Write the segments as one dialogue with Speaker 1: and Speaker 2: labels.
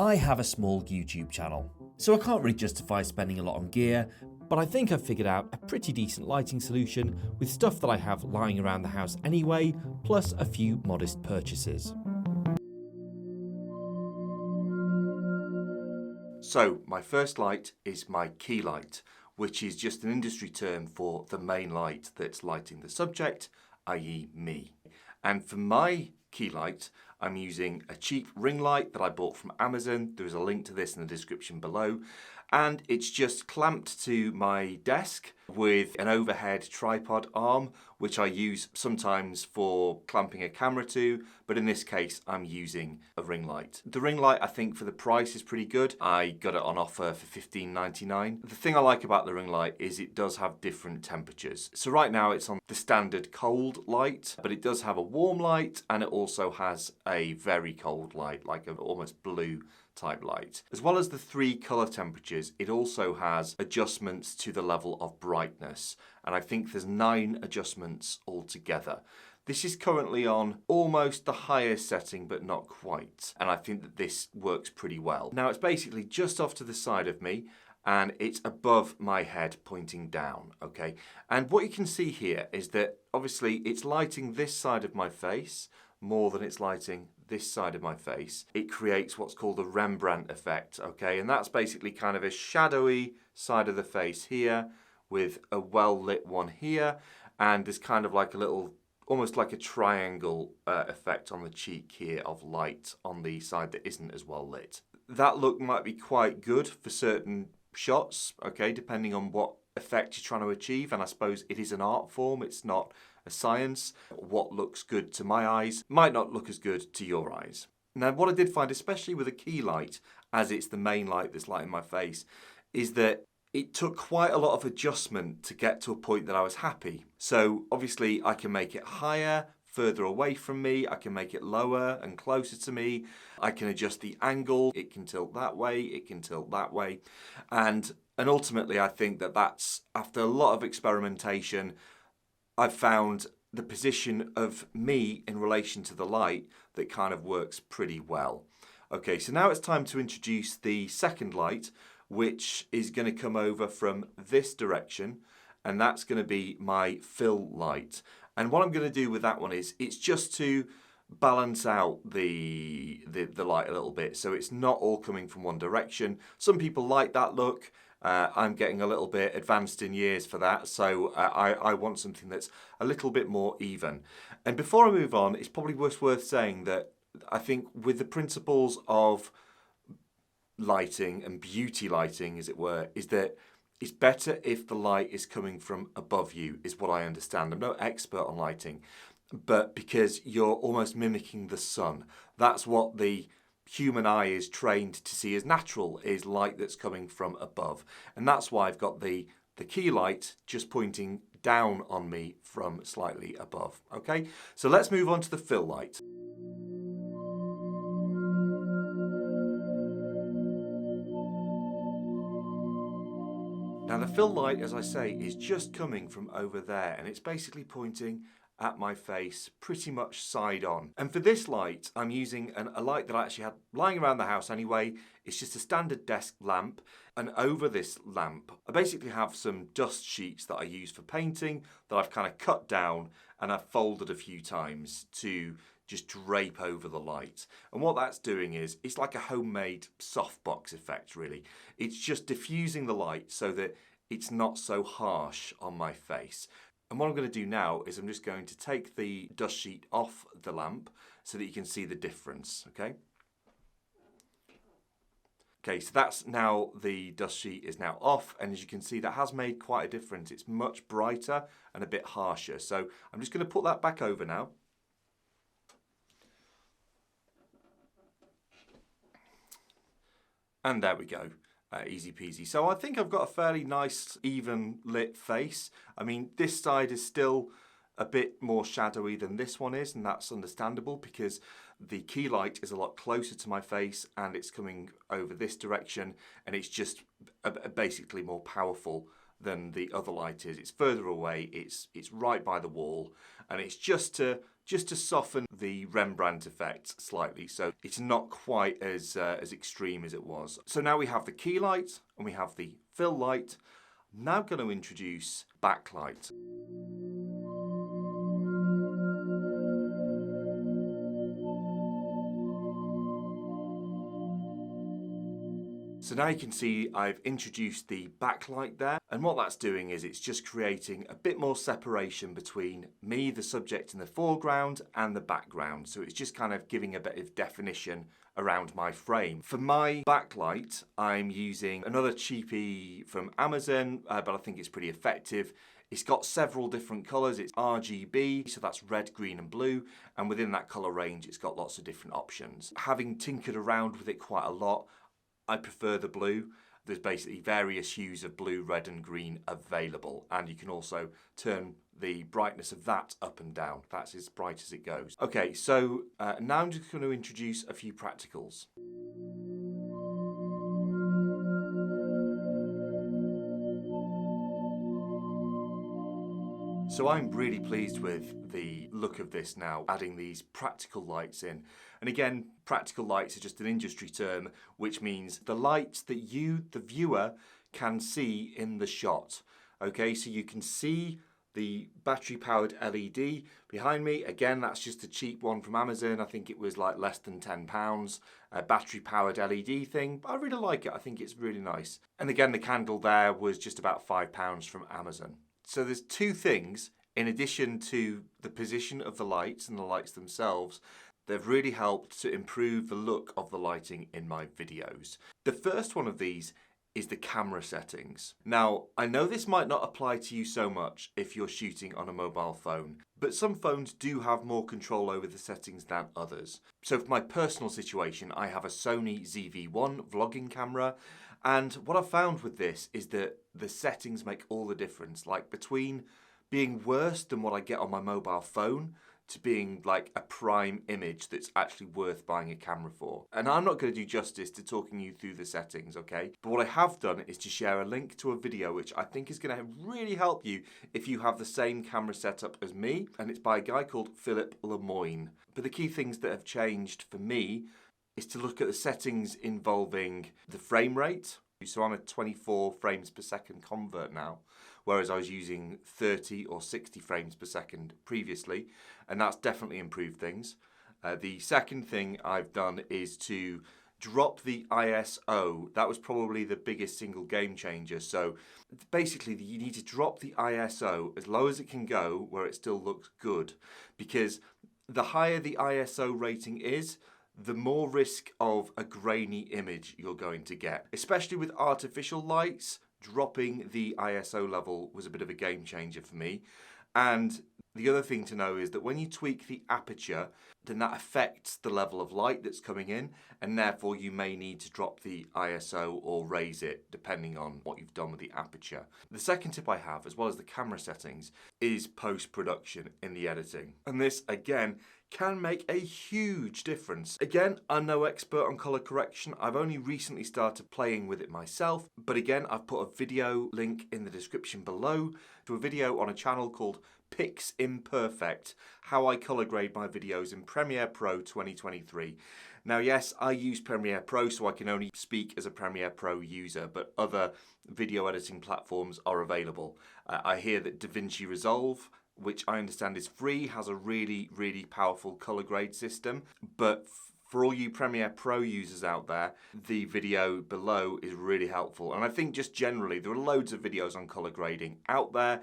Speaker 1: I have a small YouTube channel, so I can't really justify spending a lot on gear, but I think I've figured out a pretty decent lighting solution with stuff that I have lying around the house anyway, plus a few modest purchases.
Speaker 2: So my first light is my key light, which is just an industry term for the main light that's lighting the subject, i.e. me. And for my key light, I'm using a cheap ring light that I bought from Amazon. There is a link to this in the description below. And it's just clamped to my desk with an overhead tripod arm, which I use sometimes for clamping a camera to, but in this case, I'm using a ring light. The ring light, I think for the price is pretty good. I got it on offer for $15.99. The thing I like about the ring light is it does have different temperatures. So right now it's on the standard cold light, but it does have a warm light and it also has a very cold light, like an almost blue type light. As well as the 3 color temperatures, it also has adjustments to the level of brightness. And I think there's 9 adjustments altogether. This is currently on almost the highest setting, but not quite. And I think that this works pretty well. Now it's basically just off to the side of me and it's above my head pointing down, okay? And what you can see here is that obviously it's lighting this side of my face more than it's lighting this side of my face. It creates what's called the Rembrandt effect, okay? And that's basically kind of a shadowy side of the face here with a well-lit one here, and there's kind of like a little, almost like a triangle effect on the cheek here of light on the side that isn't as well lit. That look might be quite good for certain shots, okay, depending on what effect you're trying to achieve, and I suppose it is an art form, it's not a science. What looks good to my eyes might not look as good to your eyes. Now, what I did find, especially with a key light, as it's the main light that's lighting my face, is that it took quite a lot of adjustment to get to a point that I was happy. So obviously I can make it higher, further away from me, I can make it lower and closer to me, I can adjust the angle, it can tilt that way, it can tilt that way, and ultimately I think that that's, after a lot of experimentation, I've found the position of me in relation to the light that kind of works pretty well. Okay, so now it's time to introduce the second light, which is going to come over from this direction, and that's going to be my fill light. And what I'm going to do with that one is, it's just to balance out the light a little bit, so it's not all coming from one direction. Some people like that look. I'm getting a little bit advanced in years for that, so I want something that's a little bit more even. And before I move on, it's probably worth saying that I think with the principles of lighting and beauty lighting, as it were, is that it's better if the light is coming from above you, is what I understand. I'm no expert on lighting, but because you're almost mimicking the sun. That's what the human eye is trained to see as natural, is light that's coming from above. And that's why I've got the key light just pointing down on me from slightly above. Okay, so let's move on to the fill light. Now the fill light, as I say, is just coming from over there, and it's basically pointing at my face pretty much side on. And for this light, I'm using a light that I actually had lying around the house anyway. It's just a standard desk lamp, and over this lamp I basically have some dust sheets that I use for painting that I've kind of cut down and I've folded a few times to just drape over the light. And what that's doing is, it's like a homemade softbox effect really. It's just diffusing the light so that it's not so harsh on my face. And what I'm going to do now is I'm just going to take the dust sheet off the lamp so that you can see the difference, okay? Okay, so that's now, the dust sheet is now off, and as you can see, that has made quite a difference. It's much brighter and a bit harsher. So I'm just going to put that back over now. And there we go. Easy peasy. So I think I've got a fairly nice even lit face. I mean, this side is still a bit more shadowy than this one is, and that's understandable because the key light is a lot closer to my face and it's coming over this direction, and it's just basically more powerful than the other light is. It's further away, it's right by the wall, and it's just to just to soften the Rembrandt effect slightly, so it's not quite as extreme as it was. So now we have the key light and we have the fill light. I'm now going to introduce backlight. So now you can see I've introduced the backlight there, and what that's doing is it's just creating a bit more separation between me, the subject in the foreground, and the background. So it's just kind of giving a bit of definition around my frame. For my backlight, I'm using another cheapie from Amazon, but I think it's pretty effective. It's got several different colours. It's RGB, so that's red, green and blue, and within that colour range it's got lots of different options. Having tinkered around with it quite a lot, I prefer the blue. There's basically various hues of blue, red and green available, and you can also turn the brightness of that up and down. That's as bright as it goes. Okay, so now I'm just going to introduce a few practicals. So I'm really pleased with the look of this now, adding these practical lights in. And again, practical lights are just an industry term, which means the lights that you, the viewer, can see in the shot. Okay, so you can see the battery-powered LED behind me. Again, that's just a cheap one from Amazon. I think it was like less than £10. A battery-powered LED thing, but I really like it. I think it's really nice. And again, the candle there was just about £5 from Amazon. So there's two things, in addition to the position of the lights and the lights themselves, they've really helped to improve the look of the lighting in my videos. The first one of these is the camera settings. Now, I know this might not apply to you so much if you're shooting on a mobile phone, but some phones do have more control over the settings than others. So for my personal situation, I have a Sony ZV-1 vlogging camera, and what I've found with this is that the settings make all the difference. Like between being worse than what I get on my mobile phone to being like a prime image that's actually worth buying a camera for. And I'm not going to do justice to talking you through the settings, okay? But what I have done is to share a link to a video which I think is going to really help you if you have the same camera setup as me, and it's by a guy called Lemoine. But the key things that have changed for me is to look at the settings involving the frame rate. So I'm a 24 frames per second convert now, whereas I was using 30 or 60 frames per second previously, and that's definitely improved things. The second thing I've done is to drop the ISO. That was probably the biggest single game changer. So basically you need to drop the ISO as low as it can go where it still looks good, because the higher the ISO rating is, the more risk of a grainy image you're going to get. Especially with artificial lights, dropping the ISO level was a bit of a game changer for me. And the other thing to know is that when you tweak the aperture, then that affects the level of light that's coming in, and therefore you may need to drop the ISO or raise it depending on what you've done with the aperture. The second tip I have, as well as the camera settings, is post-production in the editing. And this, again, can make a huge difference. Again, I'm no expert on color correction. I've only recently started playing with it myself, but again, I've put a video link in the description below to a video on a channel called PiXimperfect, how I color grade my videos in Premiere Pro 2023. Now, yes, I use Premiere Pro, so I can only speak as a Premiere Pro user, but other video editing platforms are available. I hear that DaVinci Resolve, which I understand is free, has a really, really powerful color grade system. But for all you Premiere Pro users out there, the video below is really helpful. And I think just generally, there are loads of videos on color grading out there.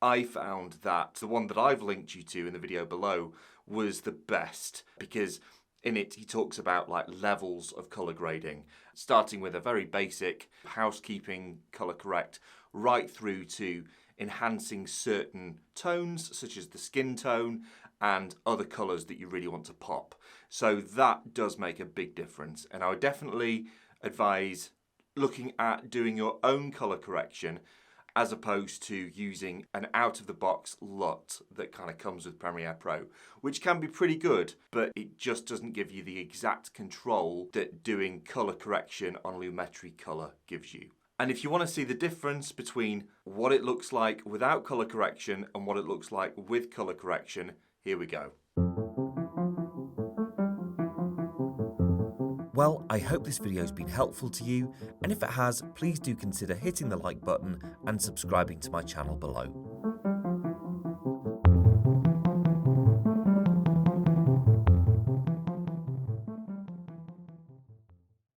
Speaker 2: I found that the one that I've linked you to in the video below was the best, because in it he talks about like levels of color grading, starting with a very basic housekeeping color correct, right through to enhancing certain tones such as the skin tone and other colors that you really want to pop. So that does make a big difference, and I would definitely advise looking at doing your own color correction as opposed to using an out-of-the-box LUT that kind of comes with Premiere Pro, which can be pretty good, but it just doesn't give you the exact control that doing color correction on Lumetri Color gives you. And if you want to see the difference between what it looks like without color correction and what it looks like with color correction, here we go.
Speaker 1: Well, I hope this video has been helpful to you, and if it has, please do consider hitting the like button and subscribing to my channel below.